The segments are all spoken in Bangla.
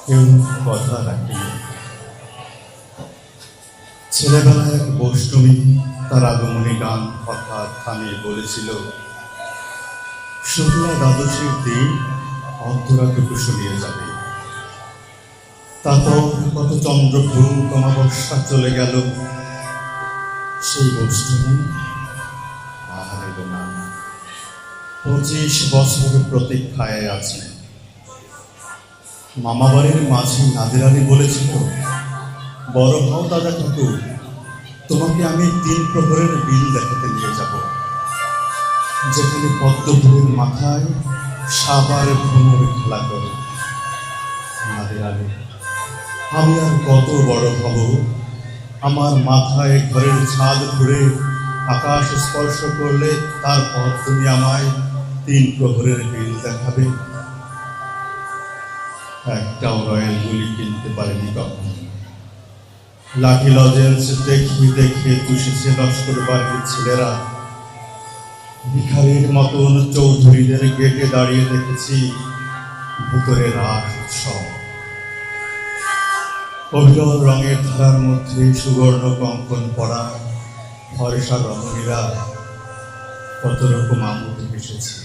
কেউ কথা রাখেনি। ছেলেবেলায় এক বৈষ্ণবী তার আগমনী গান হঠাৎ থামিয়ে বলেছিল, শুক্লা দ্বাদশীর দিন অন্তরাটুকু শুনিয়ে যাবে। তারপর কত চন্দ্রভূম অমাবস্যা চলে গেল, সেই বৈষ্ণবী আর এলো না। 25 বছর প্রতীক্ষায় আছে। মামাবাড়ির মাঝি নাদির আলী বলেছিল, বড় হও দাদা কাকু, তোমাকে আমি 3 প্রহরের বিল দেখাতে নিয়ে যাব, যেখানে পদ্মফুলের মাথায় সাবার ভ্রমর খেলা করে। নাদির আলী, আমি আর কত বড় হব? আমার মাথায় ঘরের ছাদ ঘুরে আকাশ স্পর্শ করলে তারপর তুমি আমায় 3 প্রহরের বিল দেখাবে? একটাও রয়্যাল গুলি কিনতে পারেনি কখনো। লাঠি লজেন্স দেখে চুষেছে লস্কর বাহিনীর ছেলেরা। ভিখারির মতন চৌধুরীদের গেটে দাঁড়িয়ে দেখেছি ভুতরে রাস উৎসব। অবিরল রঙের ধারার মধ্যে সুবর্ণ কঙ্কন পড়া ফর্সা রমণীরা কত রকম আমোদ এসেছে।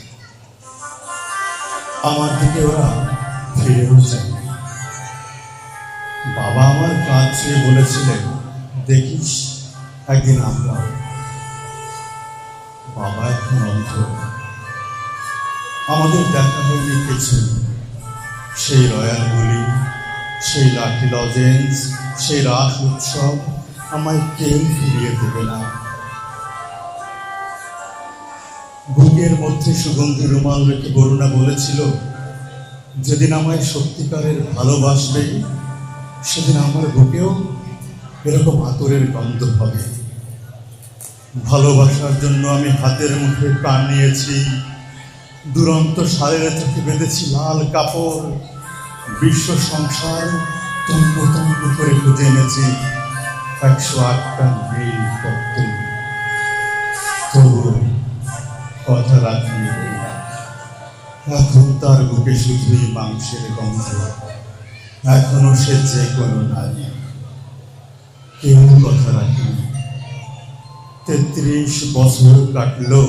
আমার দিকে ওরা ফিরেও যায়। বাবা আমার কাজ ছুঁয়ে বলেছিলেন, দেখিস একদিন আমরা। বাবা এখন অন্ধ, আমাদের দেখা হয়নি কিছু। সেই রয়্যাল গুলি, সেই লাঠি লজেন্স, সেই রাস উৎসব আমায় কেউ ফিরিয়ে দেবে না। বুকের মধ্যে সুগন্ধি রুমাল রেখে বরুণা বলেছিল, যেদিন আমায় সত্যিকারের ভালোবাসবে সেদিন আমার বুকেও এরকম আতরের গন্ধ হবে। ভালোবাসার জন্য আমি হাতের মুঠে প্রাণ নিয়েছি, দুরন্ত সারের চোখে বেঁধেছি লাল কাপড়, বিশ্ব সংসার তন্ন তন্ন করে খুঁজে এনেছি 108টা মেইল পত্র। তবু কথা রাখিনি। এখন তার বুকে শুধুই মাংসের গন্ধ। এখনো সে যে কোনো নারী। কেউ কথা রাখেনি। 33 বছর কাটলো,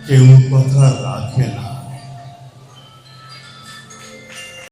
কেউ কথা রাখে না।